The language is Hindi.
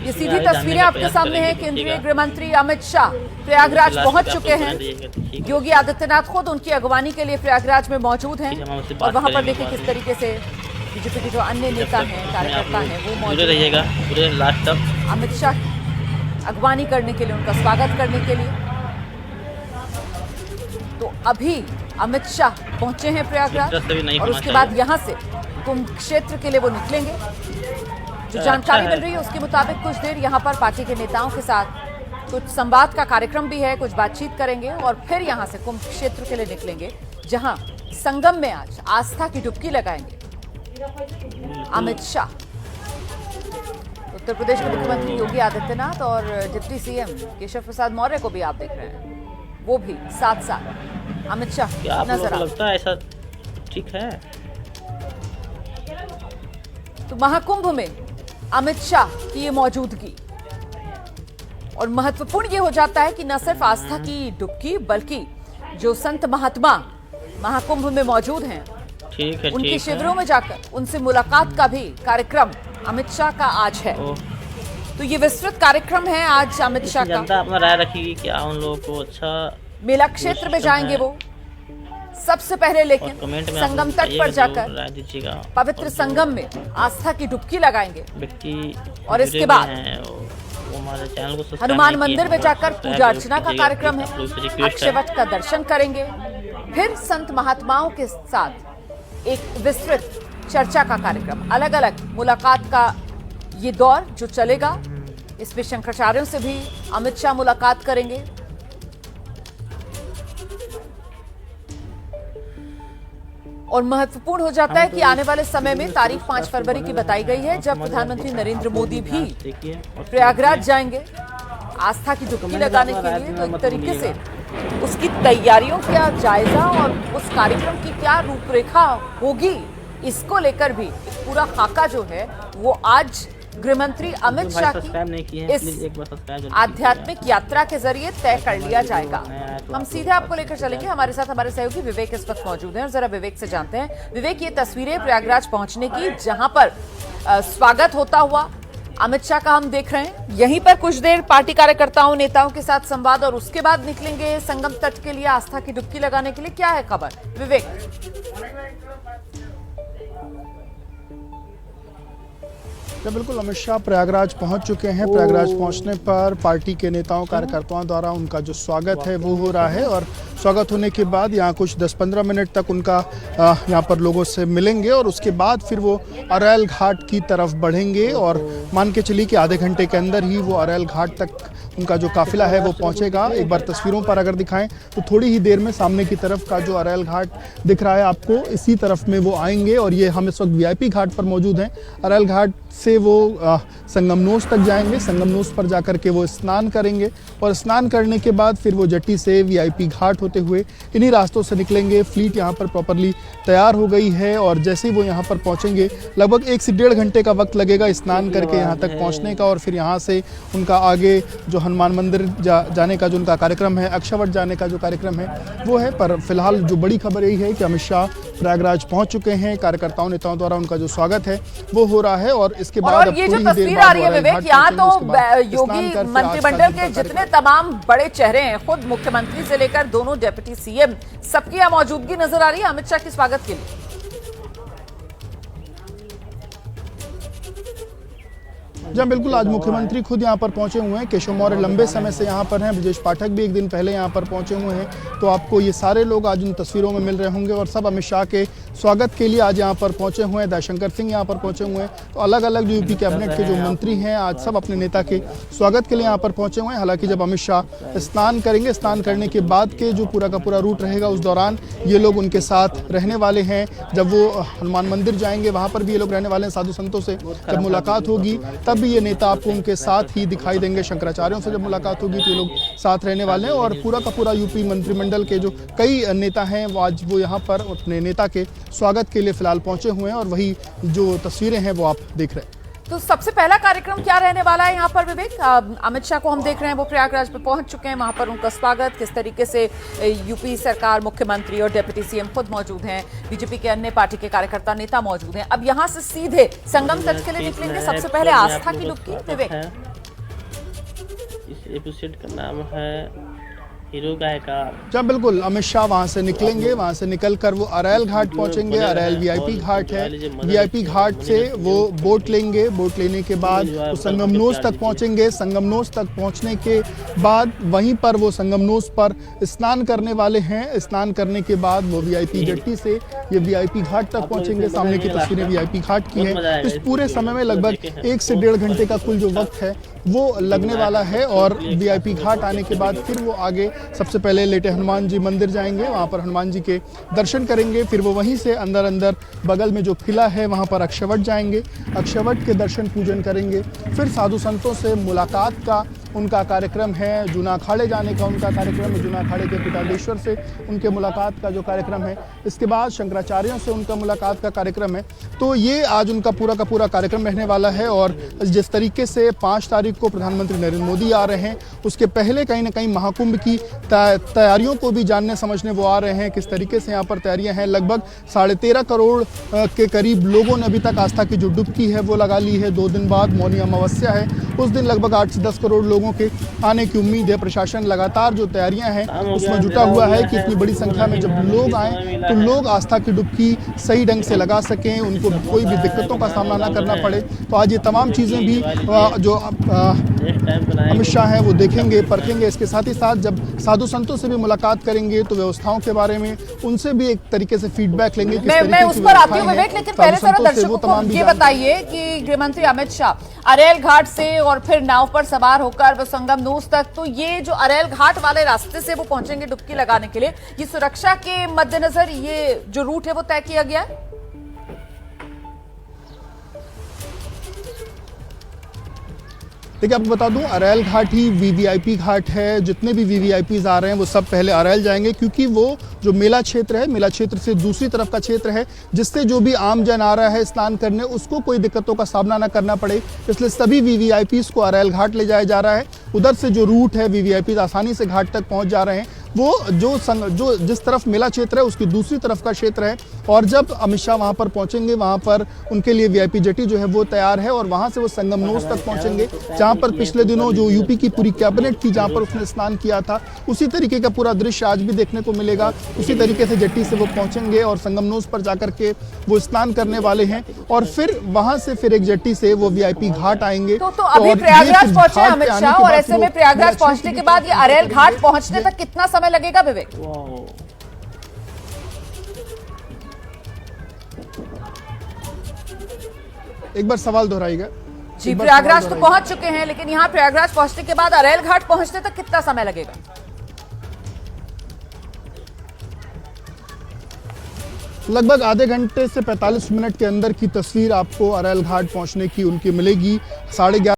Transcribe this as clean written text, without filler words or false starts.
ये सीधी तस्वीरें आपके सामने हैं। केंद्रीय गृह मंत्री अमित शाह प्रयागराज पहुंच चुके हैं। योगी आदित्यनाथ खुद उनकी अगवानी के लिए प्रयागराज में मौजूद हैं और वहां पर देखिए किस तरीके से बीजेपी के जो अन्य नेता हैं, कार्यकर्ता हैं, वो मौजूद रहिएगा पूरे लास्ट तक अमित शाह अगवानी करने के लिए, उनका स्वागत करने के लिए। तो अभी अमित शाह पहुंचे हैं प्रयागराज और उसके बाद यहां से कुंभ क्षेत्र के लिए वो निकलेंगे। जो जानकारी मिल रही है उसके मुताबिक कुछ देर यहां पर पार्टी के नेताओं के साथ कुछ संवाद का कार्यक्रम भी है, कुछ बातचीत करेंगे और फिर यहां से कुंभ क्षेत्र के लिए निकलेंगे, जहां संगम में आज आस्था की डुबकी लगाएंगे अमित शाह। उत्तर प्रदेश के मुख्यमंत्री योगी आदित्यनाथ और डिप्टी सीएम केशव प्रसाद मौर्य को भी आप देख रहे हैं, वो भी साथ साथ अमित शाह नजर लगता है ऐसा ठीक है। तो महाकुंभ में अमित शाह की ये मौजूदगी और महत्वपूर्ण ये हो जाता है कि न सिर्फ आस्था की डुबकी बल्कि जो संत महात्मा महाकुंभ में मौजूद हैं, ठीक है, उनके शिविरों में जाकर उनसे मुलाकात का भी कार्यक्रम अमित शाह का आज है। तो ये विस्तृत कार्यक्रम है आज अमित शाह का। जनता अपना राय रखेगी क्या उन लोगों को अच्छा मेला क्षेत्र में जाएंगे वो सबसे पहले, लेकिन संगम तट पर जाकर पवित्र संगम में आस्था की डुबकी लगाएंगे और इसके बाद हनुमान मंदिर में जाकर पूजा अर्चना का कार्यक्रम है, अक्षयवट का दर्शन करेंगे, फिर संत महात्माओं के साथ एक विस्तृत चर्चा का कार्यक्रम, अलग अलग मुलाकात का ये दौर जो चलेगा। इसमें शंकराचार्यों से भी अमित शाह मुलाकात करेंगे। और महत्वपूर्ण हो जाता है कि आने वाले समय में तारीख 5 फरवरी की बताई गई है, जब प्रधानमंत्री नरेंद्र मोदी भी प्रयागराज जाएंगे आस्था की डुबकी लगाने के लिए। तो एक तरीके से उसकी तैयारियों का जायजा और उस कार्यक्रम की क्या रूपरेखा होगी, इसको लेकर भी पूरा खाका जो है वो आज गृहमंत्री अमित शाह की इस आध्यात्मिक यात्रा के जरिए तय कर लिया जाएगा। हम सीधे आपको लेकर चलेंगे, हमारे साथ हमारे सहयोगी विवेक इस वक्त मौजूद हैं और जरा विवेक से जानते हैं। विवेक, ये तस्वीरें प्रयागराज पहुंचने की जहां पर स्वागत होता हुआ अमित शाह का हम देख रहे हैं, यहीं पर कुछ देर पार्टी कार्यकर्ताओं नेताओं के साथ संवाद और उसके बाद निकलेंगे संगम तट के लिए आस्था की डुबकी लगाने के लिए। क्या है खबर विवेक? बिल्कुल, अमित शाह प्रयागराज पहुंच चुके हैं। प्रयागराज पहुंचने पर पार्टी के नेताओं कार्यकर्ताओं द्वारा उनका जो स्वागत है वो हो रहा है और स्वागत होने के बाद यहाँ कुछ 10-15 मिनट तक उनका यहाँ पर लोगों से मिलेंगे और उसके बाद फिर वो अरैल घाट की तरफ बढ़ेंगे और मान के चलिए कि आधे घंटे के अंदर ही वो अरैल घाट तक उनका जो काफिला है वो पहुंचेगा। एक बार तस्वीरों पर अगर दिखाएं तो थोड़ी ही देर में सामने की तरफ का जो अरैल घाट दिख रहा है आपको, इसी तरफ में वो आएंगे और ये हम इस वक्त वीआईपी घाट पर मौजूद हैं। अरैल घाट से वो संगमनोस तक जाएंगे, संगमनोस पर जाकर के वो स्नान करेंगे और स्नान करने के बाद फिर वो जेट्टी से वीआईपी घाट होते हुए इन्हीं रास्तों से निकलेंगे। फ्लीट यहाँ पर प्रॉपरली तैयार हो गई है और जैसे ही वो यहाँ पर पहुँचेंगे लगभग 1 से 1.5 घंटे का वक्त लगेगा स्नान करके यहाँ तक पहुँचने का और फिर यहाँ से उनका आगे जो हनुमान मंदिर जाने का जो उनका कार्यक्रम है, अक्षयवट जाने का जो कार्यक्रम है वो है। पर फिलहाल जो बड़ी खबर यही है कि अमित शाह प्रयागराज पहुंच चुके हैं, कार्यकर्ताओं नेताओं द्वारा उनका जो स्वागत है वो हो रहा है और इसके बाद और ये जो तस्वीर आ रही है विवेक, यहाँ तो योगी मंत्रिमंडल के जितने तमाम बड़े चेहरे हैं, खुद मुख्यमंत्री से लेकर दोनों डिप्टी सीएम, सबकी यहाँ मौजूदगी नजर आ रही है अमित शाह के स्वागत के लिए। जी बिल्कुल, आज मुख्यमंत्री खुद यहाँ पर पहुंचे हुए हैं। केशव मौर्य लंबे समय से यहाँ पर हैं, ब्रजेश पाठक भी एक दिन पहले यहाँ पर पहुंचे हुए हैं। तो आपको ये सारे लोग आज उन तस्वीरों में मिल रहे होंगे और सब अमित शाह के स्वागत के लिए आज यहाँ पर पहुंचे हुए हैं। दयाशंकर सिंह यहाँ पर पहुंचे हुए हैं। तो अलग अलग जो यूपी कैबिनेट के जो मंत्री हैं आज सब अपने नेता के स्वागत के लिए यहाँ पर पहुंचे हुए हैं। हालांकि जब अमित शाह स्नान करेंगे, स्नान करने के बाद के जो पूरा का पूरा रूट रहेगा उस दौरान ये लोग उनके साथ रहने वाले हैं। जब वो हनुमान मंदिर जाएंगे वहाँ पर भी ये लोग रहने वाले हैं। साधु संतों से जब मुलाकात होगी तब भी ये नेता आपको उनके साथ ही दिखाई देंगे। शंकराचार्यों से जब मुलाकात होगी तो ये लोग साथ रहने वाले हैं और पूरा का पूरा यूपी मंत्रिमंडल के जो कई नेता हैं वो आज वो यहाँ पर अपने नेता के स्वागत के लिए फिलहाल पहुंचे हुए हैं और वही जो तस्वीरें हैं वो आप देख रहे हैं। तो सबसे पहला कार्यक्रम क्या रहने वाला है यहाँ पर विवेक? अमित शाह को हम देख रहे हैं वो प्रयागराज पे पहुंच चुके हैं, वहां पर उनका स्वागत किस तरीके से यूपी सरकार, मुख्यमंत्री और डिप्टी सीएम खुद मौजूद हैं, बीजेपी के अन्य पार्टी के कार्यकर्ता नेता मौजूद हैं। अब यहाँ से सीधे संगम तट के लिए निकलेंगे। सबसे पहले आस्था की डुबकी विवेक। इस एपिसोड का नाम है हीरो गायकार। जब बिल्कुल अमित शाह वहां से निकलेंगे, वहां से निकलकर वो अरैल घाट पहुंचेंगे। अरैल वीआईपी घाट है, वीआईपी घाट से वो बोट लेंगे, बोट लेने के बाद वो संगमनोज तक पहुंचेंगे। संगमनोज तक पहुंचने के बाद वहीं पर वो संगमनोज पर स्नान करने वाले हैं। स्नान करने के बाद वो वीआईपी जेट्टी से ये वीआईपी घाट तक पहुंचेंगे। सामने की तस्वीरें वीआईपी घाट की है। इस पूरे समय में लगभग 1 से 1.5 घंटे का कुल जो वक्त है वो लगने वाला है। और वीआईपी घाट आने के बाद फिर वो आगे सबसे पहले लेटे हनुमान जी मंदिर जाएंगे, वहाँ पर हनुमान जी के दर्शन करेंगे। फिर वो वहीं से अंदर बगल में जो किला है वहाँ पर अक्षयवट जाएंगे, अक्षयवट के दर्शन पूजन करेंगे। फिर साधु संतों से मुलाकात का उनका कार्यक्रम है, जूना अखाड़े जाने का उनका कार्यक्रम है, जूना अखाड़े के पितादेश्वर से उनके मुलाकात का जो कार्यक्रम है। इसके बाद शंकराचार्यों से उनका मुलाकात का कार्यक्रम है। तो ये आज उनका पूरा का पूरा कार्यक्रम रहने वाला है। और जिस तरीके से 5 तारीख को प्रधानमंत्री नरेंद्र मोदी आ रहे हैं, उसके पहले कहीं ना कहीं महाकुंभ की तैयारियों को भी जानने समझने वो आ रहे हैं। किस तरीके से यहाँ पर तैयारियां हैं। लगभग 13.5 करोड़ के करीब लोगों ने अभी तक आस्था की जो डुबकी है वो लगा ली है। 2 दिन बाद मौनी अमावस्या है, उस दिन लगभग 8 से 10 करोड़ लोगों के आने की उम्मीद है। प्रशासन लगातार जो तैयारियां हैं उसमें जुटा हुआ है कि इतनी बड़ी संख्या में जब लोग आए तो लोग आस्था की डुबकी सही ढंग से लगा सकें, उनको कोई भी दिक्कतों का सामना ना करना पड़े। तो आज ये तमाम चीज़ें भी जो अमित शाह हैं वो देखेंगे, परखेंगे। इसके साथ ही साथ जब साधु संतों से भी मुलाकात करेंगे तो व्यवस्थाओं के बारे में उनसे भी एक तरीके से फीडबैक लेंगे। मैं उस पर आती हूँ विवेक, लेकिन पहले जरा दर्शकों को ये बताइए कि गृहमंत्री अमित शाह अरैल घाट से और फिर नाव पर सवार होकर वो संगमनोज तक, तो ये जो अरैल घाट वाले रास्ते से वो पहुंचेंगे डुबकी लगाने के लिए, ये सुरक्षा के मद्देनजर ये जो रूट है वो तय किया गया है? देखिए आपको बता दूं, अरैल घाट ही वीवीआईपी घाट है। जितने भी वीवीआईपीज आ रहे हैं वो सब पहले अरैल जाएंगे, क्योंकि वो जो मेला क्षेत्र है, मेला क्षेत्र से दूसरी तरफ का क्षेत्र है, जिससे जो भी आम जन आ रहा है स्नान करने उसको कोई दिक्कतों का सामना ना करना पड़े। इसलिए सभी वीवीआईपीज को अरैल घाट ले जाया जा रहा है। उधर से जो रूट है वीवीआईपीज आसानी से घाट तक पहुँच जा रहे हैं। वो जो जिस तरफ मेला क्षेत्र है उसकी दूसरी तरफ का क्षेत्र है। और जब अमित शाह वहाँ पर पहुँचेंगे, वहाँ पर उनके लिए वीआईपी जेटी जो है वो तैयार है। और वहाँ से वो संगमनोज तक पहुँचेंगे, जहाँ पर पिछले दिनों जो यूपी की पूरी कैबिनेट थी, जहाँ पर उसने स्नान किया था, उसी तरीके का पूरा दृश्य आज भी देखने को मिलेगा। उसी तरीके से जेटी से वो पहुँचेंगे और संगमनोज पर जाकर के वो स्नान करने वाले हैं। और फिर वहाँ से फिर एक जेटी से वो वीआईपी घाट आएंगे। तो अभी प्रयागराज पहुंचे अमित शाह, और ऐसे में प्रयागराज पहुंचने के बाद ये अरैल घाट पहुंचने तक कितना समय लगेगा विवेक? एक बार सवाल दोहराइएगा। जी, प्रयागराज तो पहुंच चुके हैं, लेकिन यहाँ प्रयागराज पहुंचने के बाद अरैल घाट पहुंचने तक कितना समय लगेगा? लगभग आधे घंटे से 45 मिनट के अंदर की तस्वीर आपको अरैल घाट पहुंचने की उनकी मिलेगी। 11:30